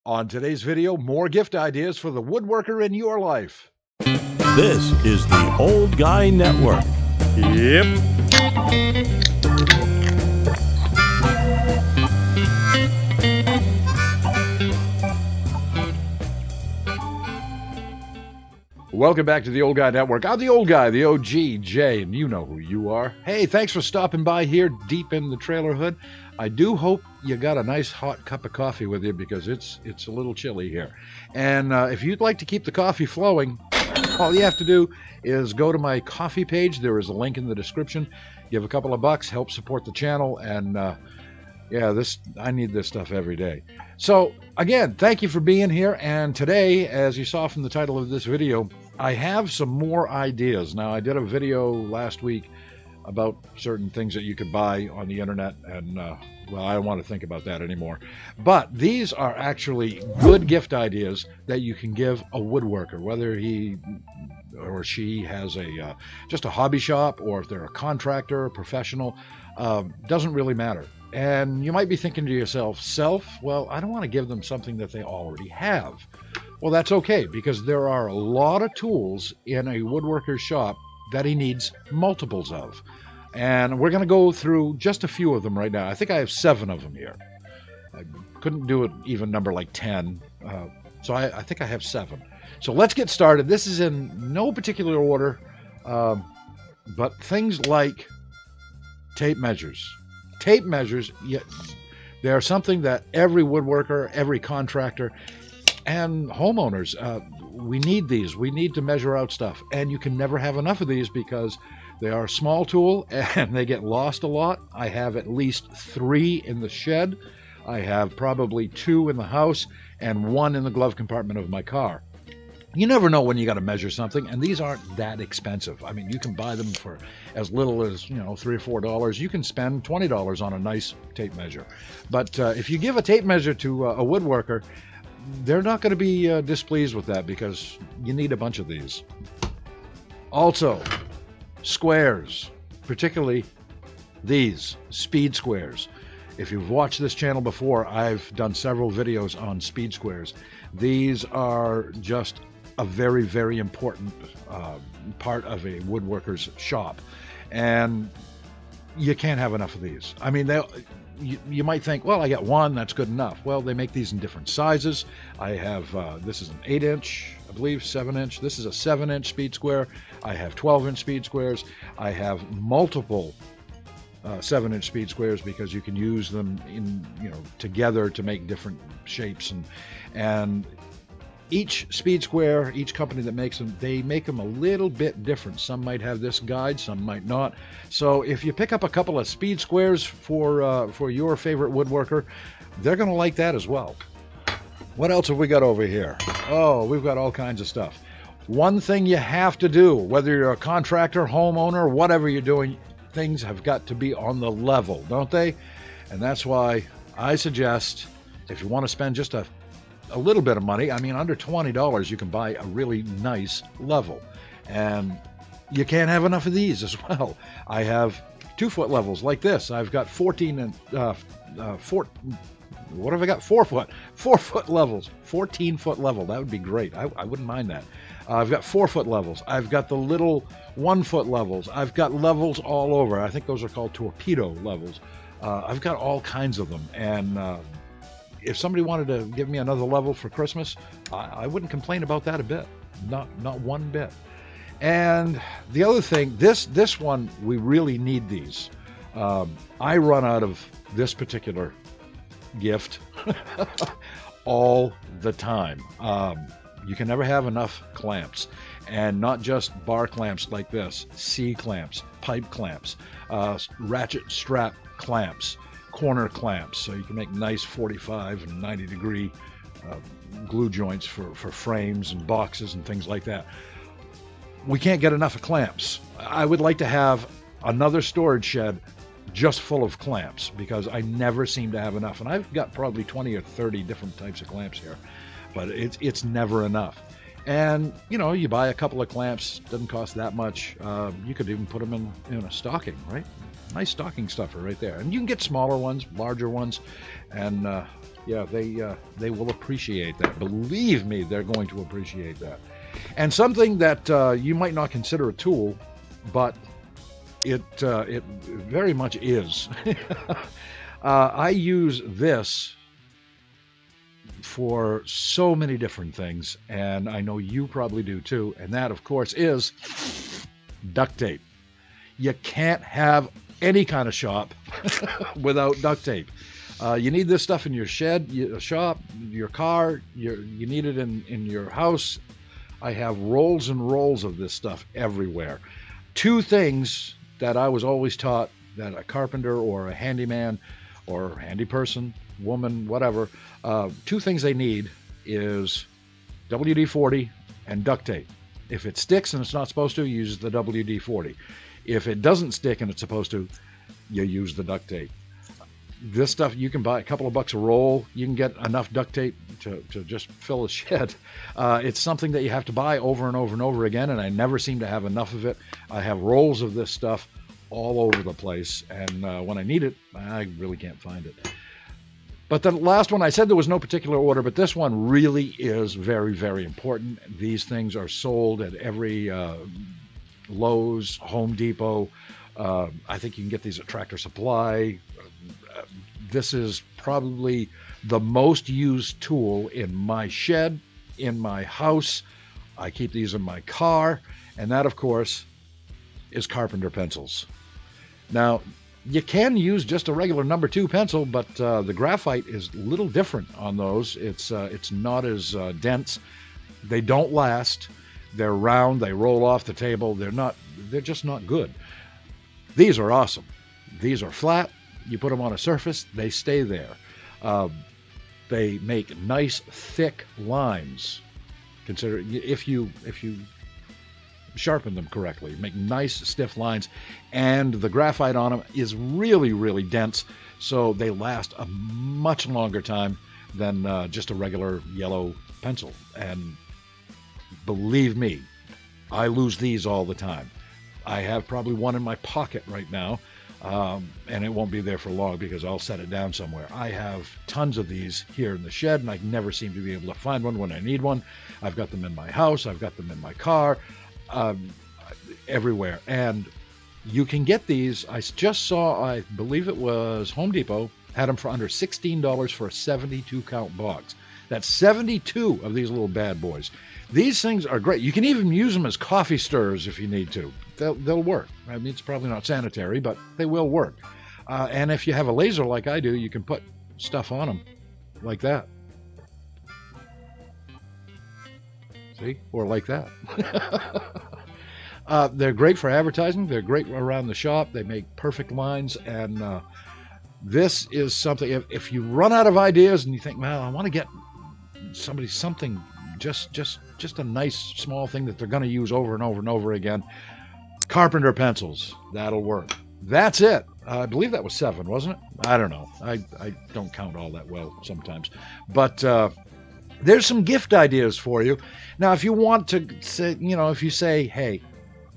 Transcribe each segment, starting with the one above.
On today's video, more gift ideas for the woodworker in your life. This is the Old Guy Network. Yep. Welcome back to the Old Guy Network. I'm the old guy, the OG, Jay, and you know who you are. Hey, thanks for stopping by here deep in the trailer hood. I do hope you got a nice hot cup of coffee with you because it's a little chilly here. And if you'd like to keep the coffee flowing, all you have to do is go to my coffee page. There is a link in the description. Give a couple of bucks, help support the channel, and I need this stuff every day. So again, thank you for being here. And today, as you saw from the title of this video, I have some more ideas. Now, I did a video last week about certain things that you could buy on the internet, and well, I don't want to think about that anymore. But these are actually good gift ideas that you can give a woodworker, whether he or she has just a hobby shop, or if they're a contractor, a professional, doesn't really matter. And you might be thinking to yourself, well, I don't want to give them something that they already have. Well, that's okay, because there are a lot of tools in a woodworker's shop that he needs multiples of. And we're going to go through just a few of them right now. I think I have 7 of them here. I couldn't do an even number like 10, so I think I have 7. So let's get started. This is in no particular order, but things like tape measures. Tape measures, they are something that every woodworker, every contractor, and homeowners, we need these. We need to measure out stuff. And you can never have enough of these because they are a small tool and they get lost a lot. I have at least 3 in the shed. I have probably 2 in the house and 1 in the glove compartment of my car. You never know when you got to measure something, and these aren't that expensive. I mean, you can buy them for as little as, $3 or $4. You can spend $20 on a nice tape measure. But if you give a tape measure to a woodworker, they're not going to be displeased with that because you need a bunch of these. Also, squares, particularly these speed squares. If you've watched this channel before, I've done several videos on speed squares. These are just a very, very important part of a woodworker's shop, and you can't have enough of these. I mean, you might think, well, I got 1, that's good enough. Well, they make these in different sizes. I have this is an 8-inch, I believe, 7-inch. This is a 7-inch speed square. I have 12-inch speed squares. I have multiple 7-inch speed squares because you can use them together to make different shapes, and each speed square, each company that makes them, they make them a little bit different. Some might have this guide, some might not. So if you pick up a couple of speed squares for your favorite woodworker, they're going to like that as well. What else have we got over here? Oh, we've got all kinds of stuff. One thing you have to do, whether you're a contractor, homeowner, whatever you're doing, things have got to be on the level, don't they? And that's why I suggest, if you want to spend just a little bit of money, I mean, under $20, you can buy a really nice level. And you can't have enough of these as well. I have 2-foot levels like this. I've got 14 and 4. What have I got? 4-foot levels. 14-foot level. That would be great. I wouldn't mind that. I've got 4-foot levels. I've got the little 1-foot levels. I've got levels all over. I think those are called torpedo levels. I've got all kinds of them. And if somebody wanted to give me another level for Christmas, I wouldn't complain about that a bit. Not one bit. And the other thing, this one, we really need these. I run out of this particular gift all the time. You can never have enough clamps, and not just bar clamps like this, C-clamps, pipe clamps, ratchet strap clamps, corner clamps, so you can make nice 45 and 90 degree glue joints for frames and boxes and things like that. We can't get enough of clamps. I would like to have another storage shed just full of clamps because I never seem to have enough, and I've got probably 20 or 30 different types of clamps here, but it's never enough. And you buy a couple of clamps, doesn't cost that much. You could even put them in a stocking, right? Nice stocking stuffer right there. And you can get smaller ones, larger ones, and Yeah, they will appreciate that. Believe me, they're going to appreciate that. And something that you might not consider a tool, but it very much is. I use this for so many different things, and I know you probably do too. And that, of course, is duct tape. You can't have any kind of shop without duct tape. You need this stuff in your shed, your shop, your car. You need it in your house. I have rolls and rolls of this stuff everywhere. Two things that I was always taught that a carpenter or a handyman or handy person, woman, whatever, two things they need is WD-40 and duct tape. If it sticks and it's not supposed to, use the WD-40. If it doesn't stick and it's supposed to, you use the duct tape. This stuff, you can buy a couple of bucks a roll. You can get enough duct tape to just fill a shed. It's something that you have to buy over and over and over again, and I never seem to have enough of it. I have rolls of this stuff all over the place, and when I need it, I really can't find it. But the last one, I said there was no particular order, but this one really is very, very important. These things are sold at every Lowe's, Home Depot. I think you can get these at Tractor Supply. This is probably the most used tool in my shed, in my house. I keep these in my car, and that, of course, is Carpenter Pencils. Now, you can use just a regular number 2 pencil, but the graphite is a little different on those. It's not as dense. They don't last. They're round. They roll off the table. They're just not good. These are awesome. These are flat. You put them on a surface, they stay there. They make nice, thick lines. Consider if you sharpen them correctly, make nice, stiff lines, and the graphite on them is really, really dense, so they last a much longer time than just a regular yellow pencil. And believe me, I lose these all the time. I have probably one in my pocket right now. And it won't be there for long because I'll set it down somewhere. I have tons of these here in the shed, and I never seem to be able to find one when I need one. I've got them in my house. I've got them in my car, everywhere. And you can get these. I just saw, I believe it was Home Depot, had them for under $16 for a 72 count box. That's 72 of these little bad boys. These things are great. You can even use them as coffee stirrers if you need to. They'll work. I mean, it's probably not sanitary, but they will work. And if you have a laser like I do, you can put stuff on them like that. See? Or like that. They're great for advertising. They're great around the shop. They make perfect lines. And this is something, if you run out of ideas and you think, well, I want to get somebody something, just a nice small thing that they're going to use over and over and over again, Carpenter Pencils, that'll work. That's it. I believe that was 7, wasn't it? I don't know. I don't count all that well sometimes. But there's some gift ideas for you. Now, if you want to say, if you say, hey,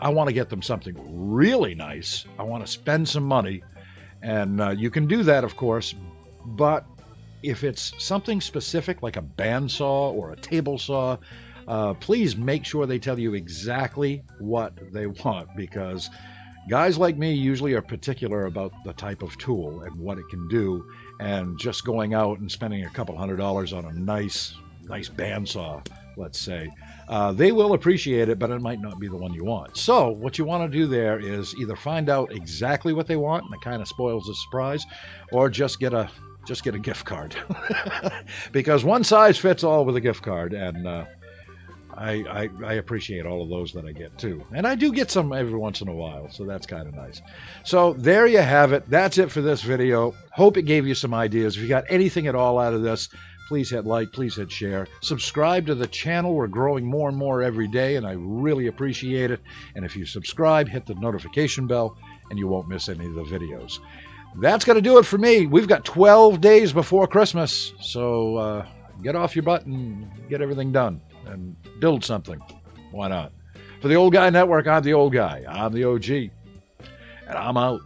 I want to get them something really nice, I want to spend some money, and you can do that, of course, but if it's something specific like a bandsaw or a table saw, please make sure they tell you exactly what they want, because guys like me usually are particular about the type of tool and what it can do, and just going out and spending a couple $100 on a nice bandsaw, let's say, they will appreciate it, but it might not be the one you want. So what you want to do there is either find out exactly what they want, and it kind of spoils the surprise, or just get a gift card. Because one size fits all with a gift card, and I appreciate all of those that I get too. And I do get some every once in a while, so that's kind of nice. So there you have it. That's it for this video. Hope it gave you some ideas. If you got anything at all out of this, please hit like, please hit share. Subscribe to the channel. We're growing more and more every day, and I really appreciate it. And if you subscribe, hit the notification bell, and you won't miss any of the videos. That's going to do it for me. We've got 12 days before Christmas, so get off your butt and get everything done and build something. Why not? For the Old Guy Network, I'm the Old Guy. I'm the OG, and I'm out.